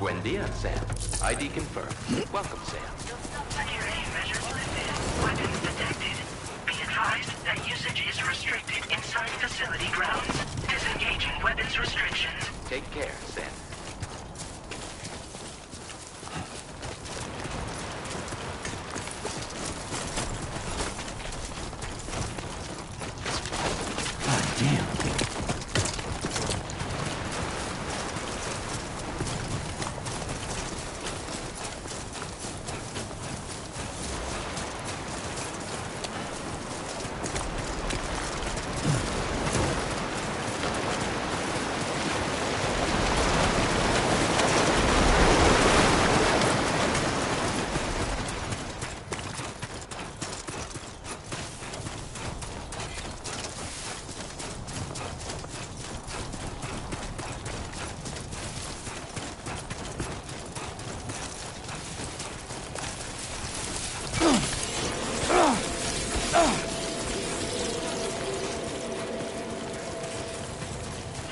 Buen dia, Sam. ID confirmed. Welcome, Sam. Security measures lifted. Weapons detected. Be advised that usage is restricted inside facility grounds. Disengaging weapons restrictions. Take care, Sam. God damn.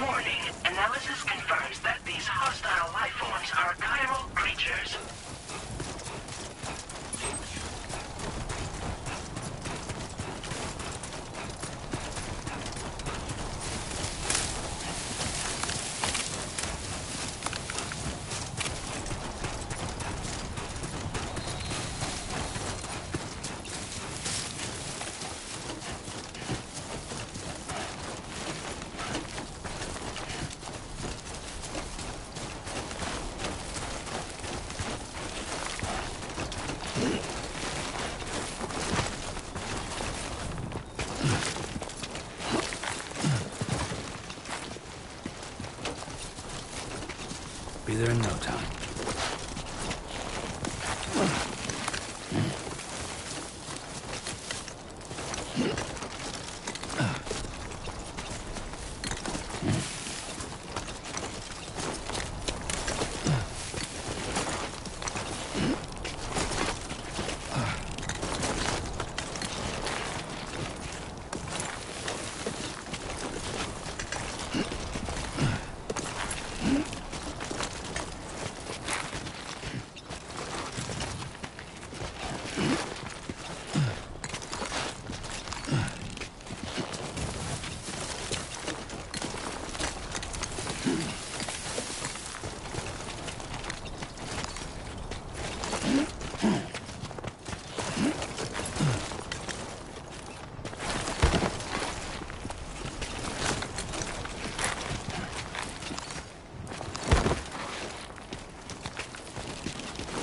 Warning. Analysis confirms that these hostile life forms are chiral creatures. Be there in no time.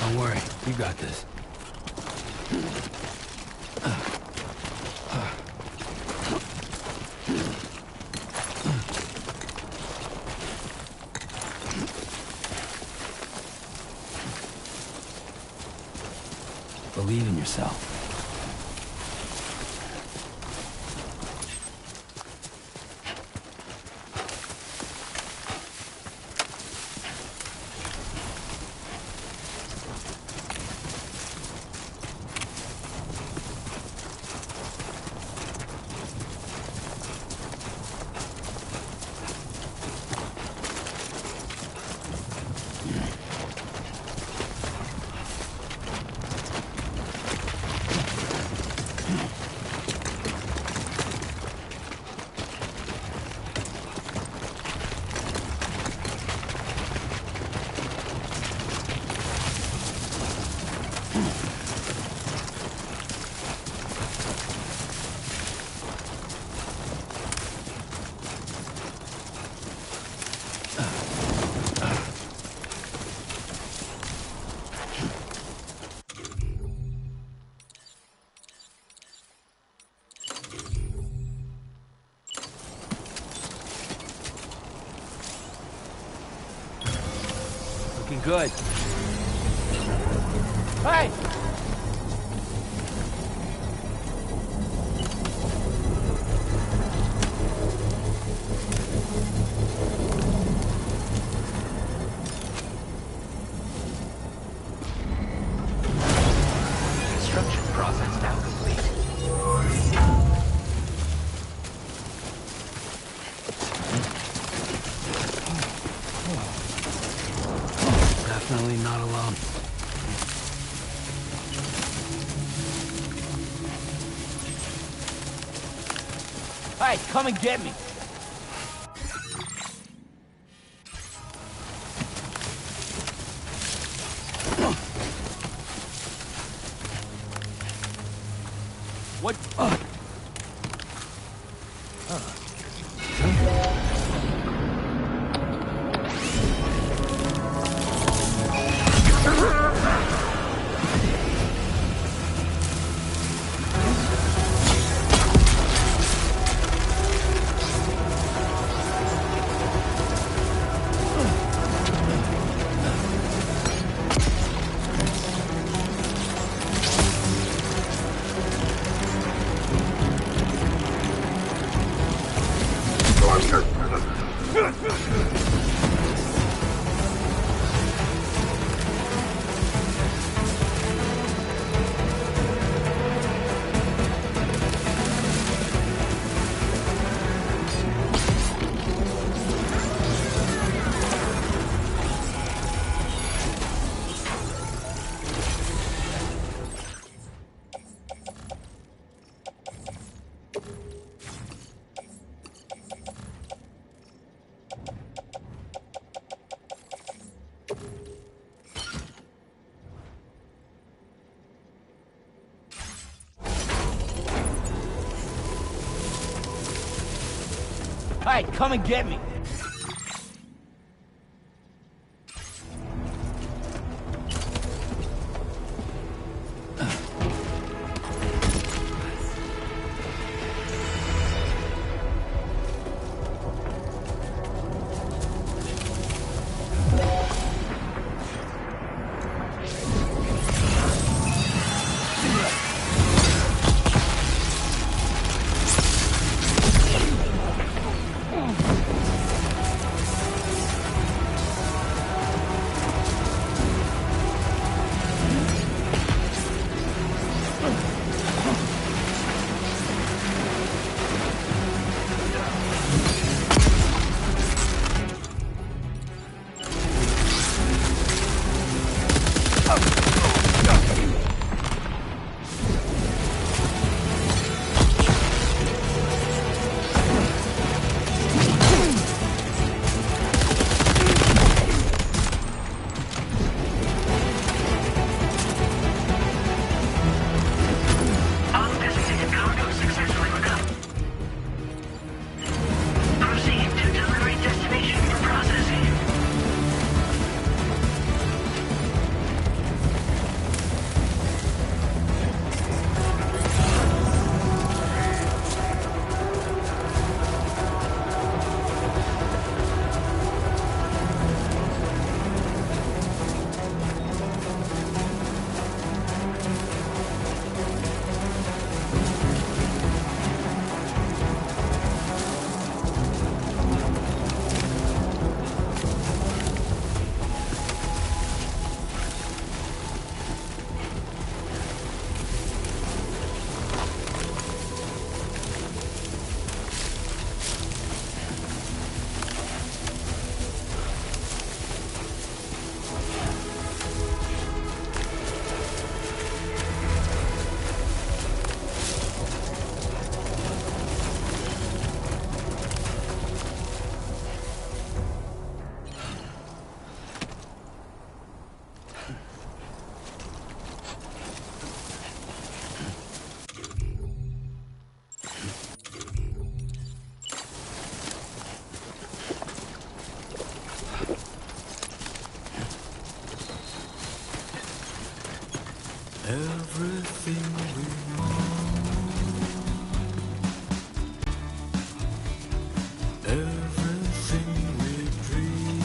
Don't worry, you got this. Believe in yourself. Looking good. Hey! Construction process now complete. definitely not alone. Hey, come and get me! What? Hey, come and get me! Everything we everything we dream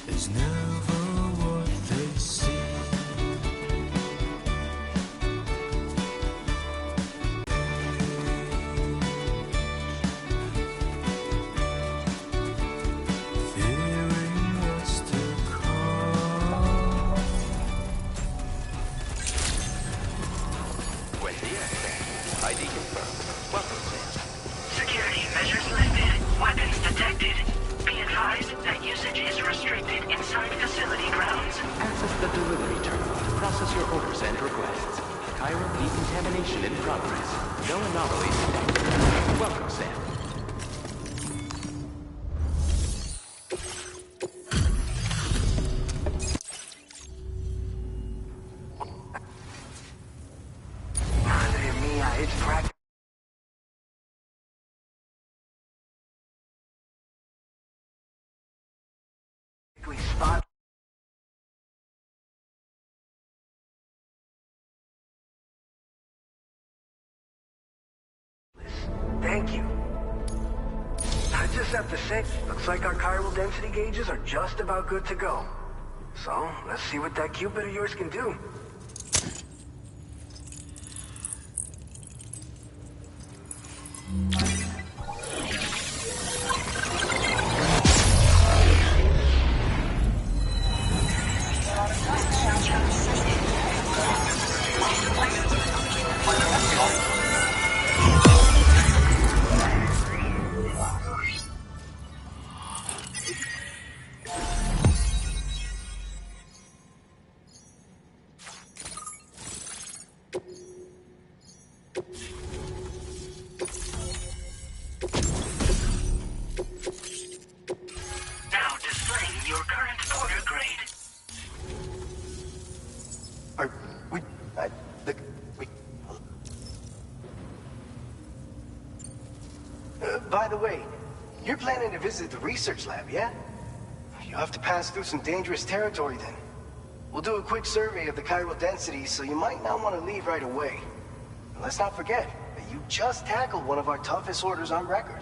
is never what they seem. Fearing what's to come. Announce your orders and requests. Chiral decontamination in progress. No anomalies detected. Welcome, Sam. Madre mia, it's practically spot. Thank you. I just have to say, looks like our chiral density gauges are just about good to go. So, let's see what that Cupid of yours can do. Now displaying your current order grade. Are we? By the way, you're planning to visit the research lab, yeah? You'll have to pass through some dangerous territory then. We'll do a quick survey of the chiral density, so you might not want to leave right away. And let's not forget that you just tackled one of our toughest orders on record.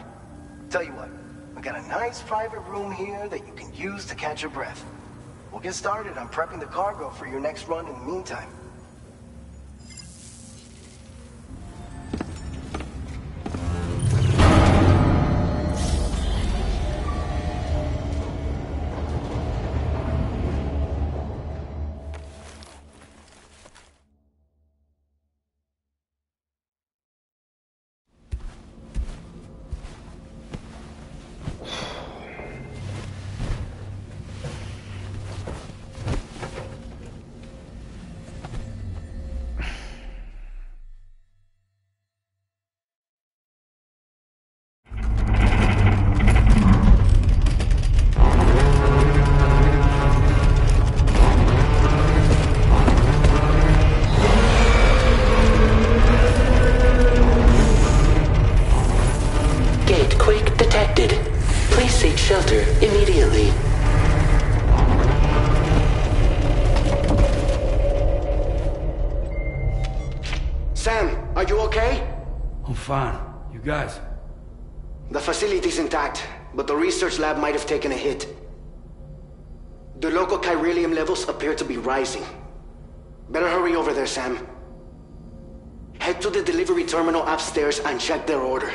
Tell you what, we got a nice private room here that you can use to catch your breath. We'll get started on prepping the cargo for your next run in the meantime. Shelter immediately. Sam, are you okay? I'm fine. You guys? The facility's intact, but the research lab might have taken a hit. The local chiralium levels appear to be rising. Better hurry over there, Sam. Head to the delivery terminal upstairs and check their order.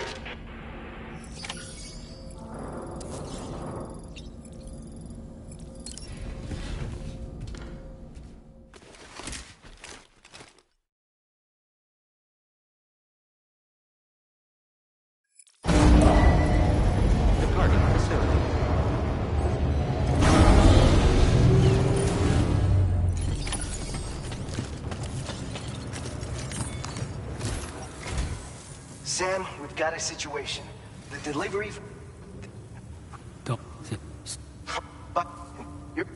Sam, we've got a situation. The delivery... Don't... But... You're...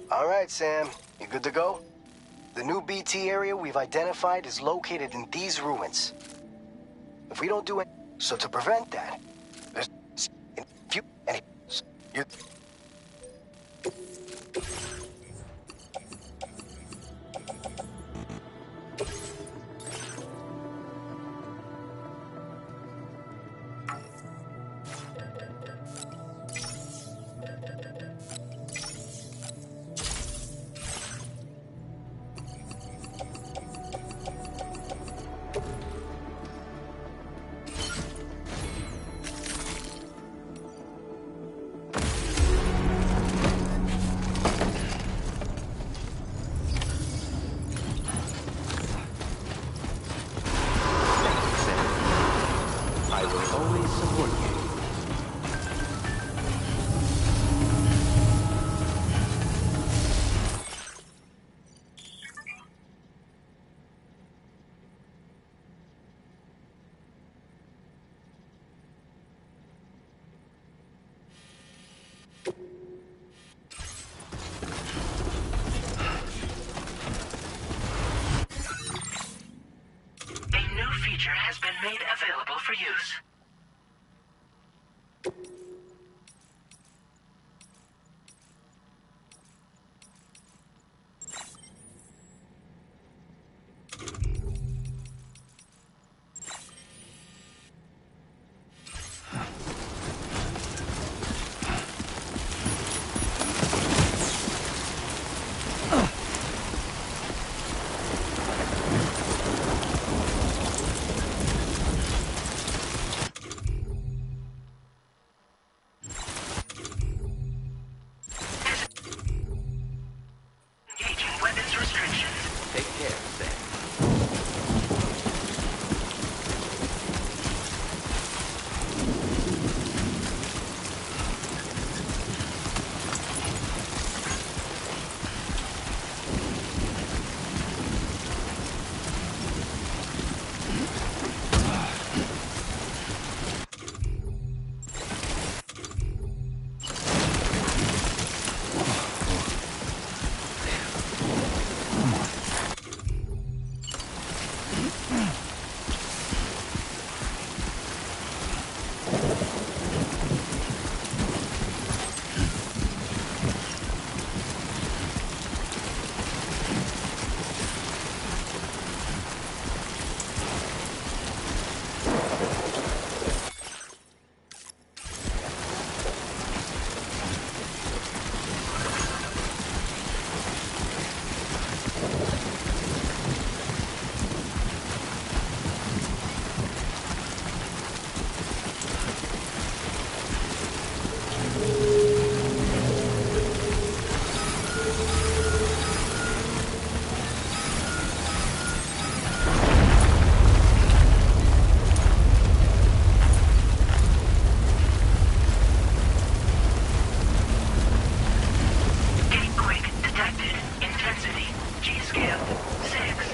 All right, Sam. You good to go? The new BT area we've identified is located in these ruins. If we don't do it... So to prevent that, there's... If you... You... feature has been made available for use. Engaging weapons restrictions. Take care, Sam. Gatequake detected. Intensity. G-scale. 6.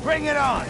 Bring it on!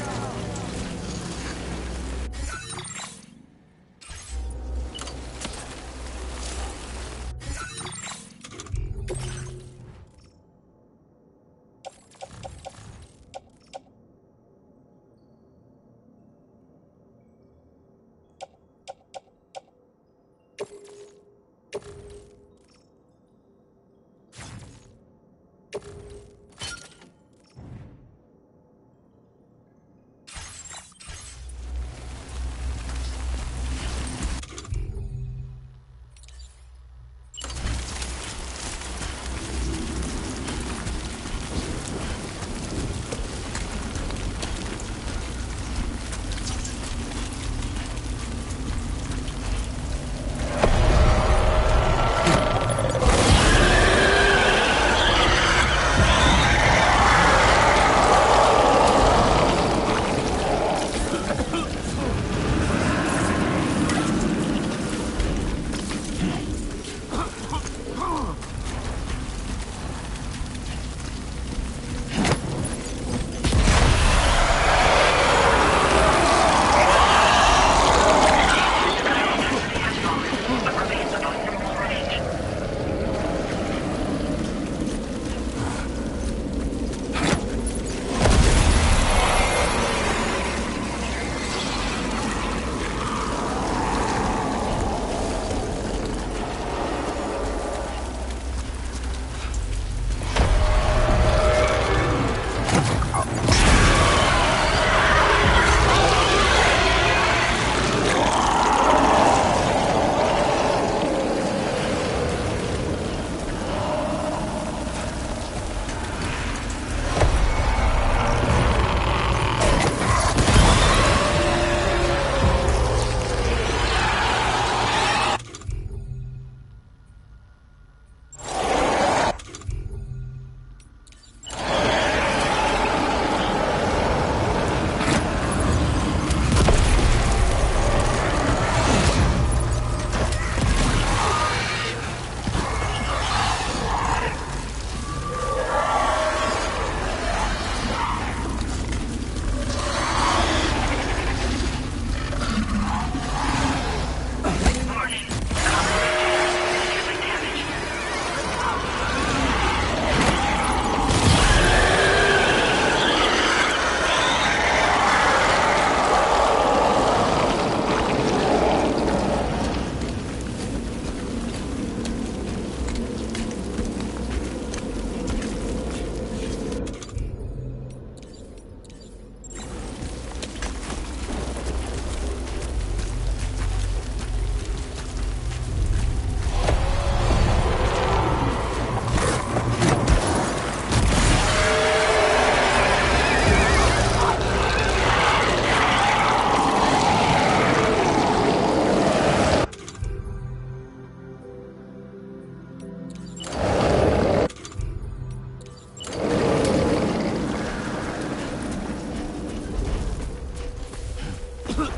Ambient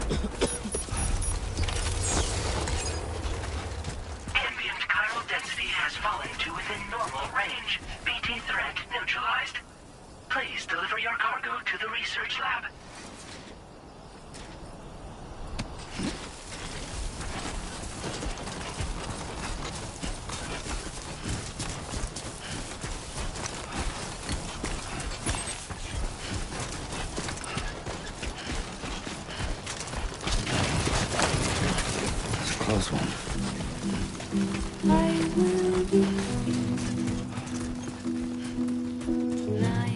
chiral density has fallen to within normal range. BT threat neutralized. Please deliver your cargo to the research lab. Close one. I will be tonight.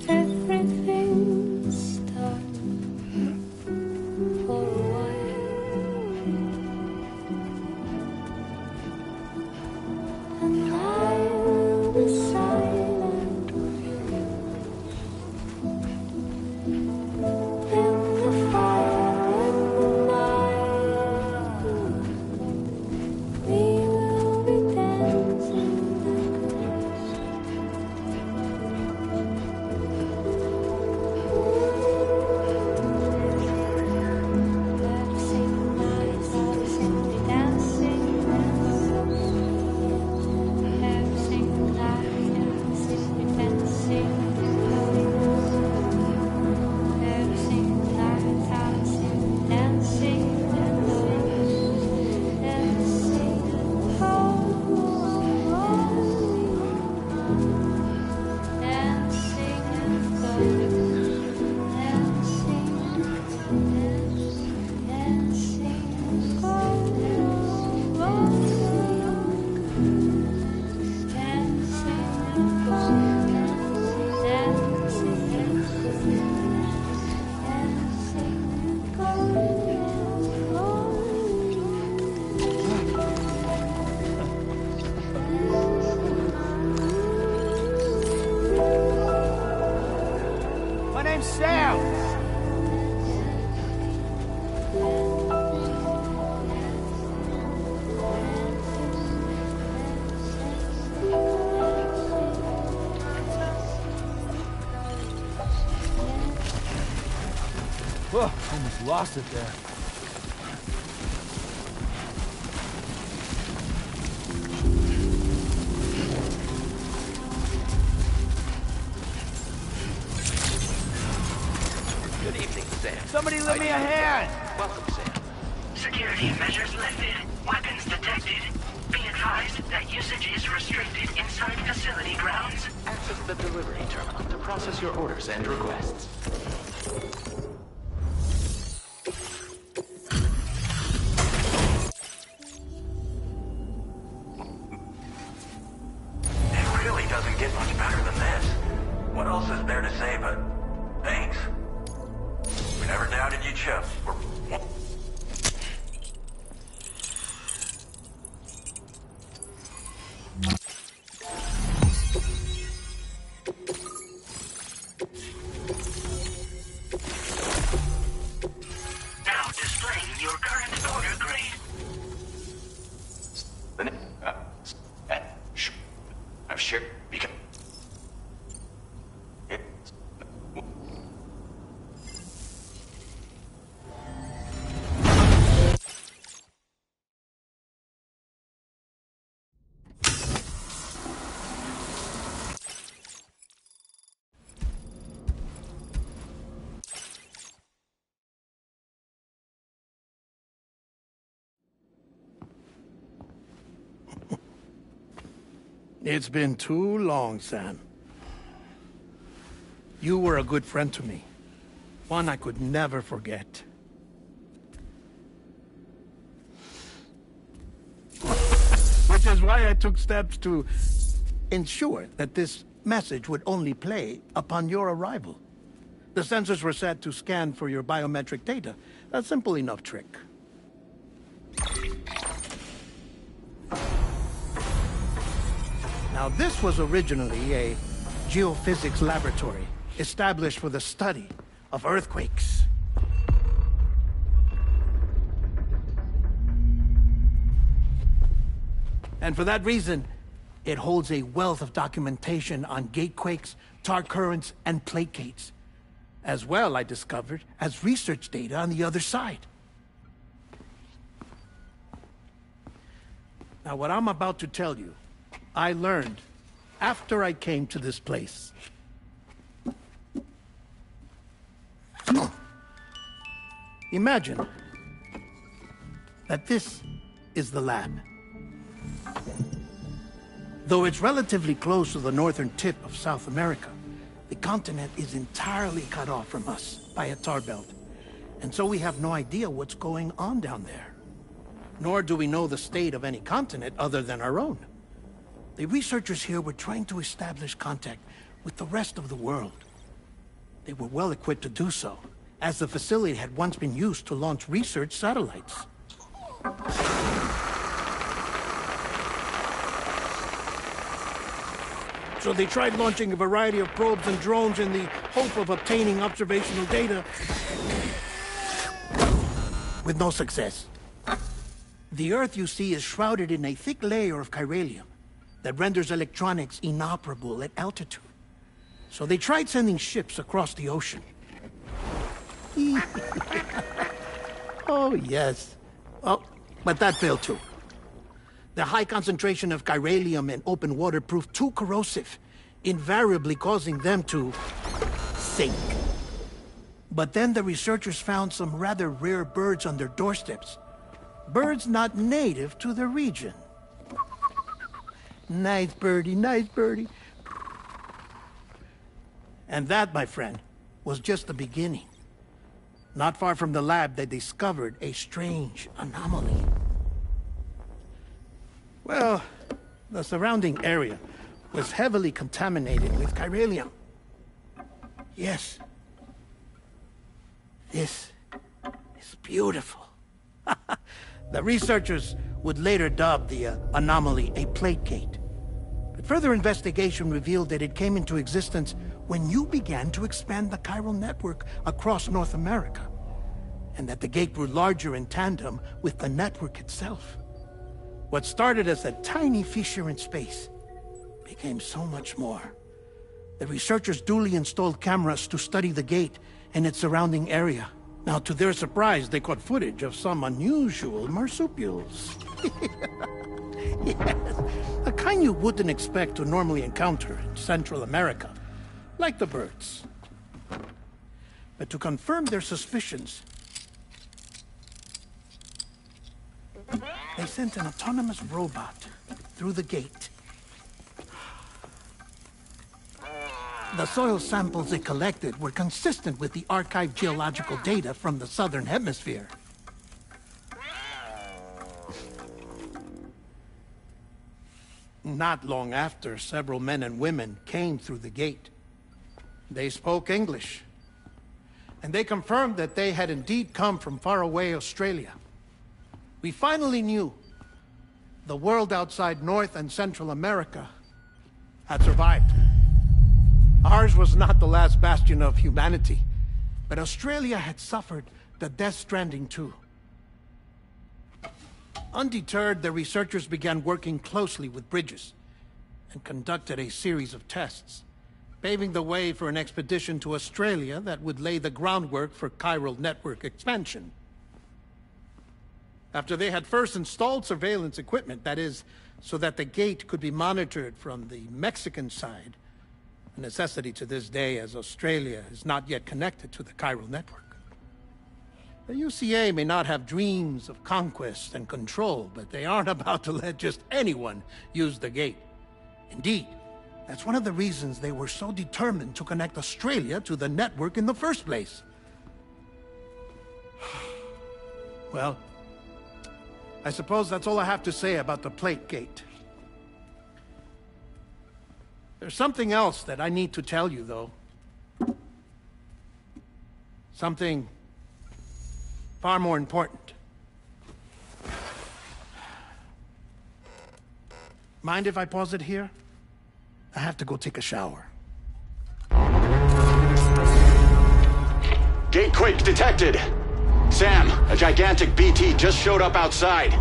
Everything's done for a while, and I will be silent with you. In the fire, in the night, we will be dancing My name's Sam. Whoa, almost lost it there. Good evening, Sam. Somebody lend me a hand. Welcome, Sam. Security measures lifted. Weapons detected. Be advised that usage is restricted inside facility grounds. Access the delivery terminal to process your orders and requests. It really doesn't get much better than this. What else is there to say but thanks? We never doubted you, Chuck. Now displaying your current order grade. I'm sure because It's been too long, Sam. You were a good friend to me. One I could never forget. Which is why I took steps to ensure that this message would only play upon your arrival. The sensors were set to scan for your biometric data. A simple enough trick. Now, this was originally a geophysics laboratory established for the study of earthquakes. And for that reason, It holds a wealth of documentation on gate quakes, tar currents, and plate gates. As well, I discovered, as research data on the other side. Now, what I'm about to tell you, I learned after I came to this place. Imagine that this is the lab. Though it's relatively close to the northern tip of South America, the continent is entirely cut off from us by a tar belt. And so we have no idea what's going on down there. Nor do we know the state of any continent other than our own. The researchers here were trying to establish contact with the rest of the world. They were well equipped to do so, as the facility had once been used to launch research satellites. So they tried launching a variety of probes and drones in the hope of obtaining observational data, with no success. The Earth, you see, is shrouded in a thick layer of chiralium that renders electronics inoperable at altitude. So they tried sending ships across the ocean. Oh, yes. Oh, but that failed too. The high concentration of chiralium in open water proved too corrosive, invariably causing them to sink. But then the researchers found some rather rare birds on their doorsteps. Birds not native to the region. Nice birdie, nice birdie. And that, my friend, was just the beginning. Not far from the lab, they discovered a strange anomaly. Well, the surrounding area was heavily contaminated with chiralium. Yes. This is beautiful. The researchers would later dub the anomaly a plate gate. But further investigation revealed that it came into existence when you began to expand the chiral network across North America, and that the gate grew larger in tandem with the network itself. What started as a tiny fissure in space became so much more. The researchers duly installed cameras to study the gate and its surrounding area. Now, to their surprise, they caught footage of some unusual marsupials. Yes, a kind you wouldn't expect to normally encounter in Central America, like the birds. But to confirm their suspicions, they sent an autonomous robot through the gate. The soil samples it collected were consistent with the archived geological data from the southern hemisphere. Not long after, several men and women came through the gate. They spoke English, and they confirmed that they had indeed come from faraway Australia. We finally knew the world outside North and Central America had survived. Ours was not the last bastion of humanity, but Australia had suffered the death Stranding2. Undeterred, the researchers began working closely with Bridges and conducted a series of tests, paving the way for an expedition to Australia that would lay the groundwork for chiral network expansion. After they had first installed surveillance equipment, that is, so that the gate could be monitored from the Mexican side, a necessity to this day as Australia is not yet connected to the chiral network. The UCA may not have dreams of conquest and control, but they aren't about to let just anyone use the gate. Indeed, that's one of the reasons they were so determined to connect Australia to the network in the first place. Well, I suppose that's all I have to say about the plate gate. There's something else that I need to tell you, though. Something far more important. Mind if I pause it here? I have to go take a shower. Gate quake detected. Sam, a gigantic BT just showed up outside.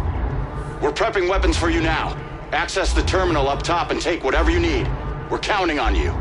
We're prepping weapons for you now. Access the terminal up top and take whatever you need. We're counting on you.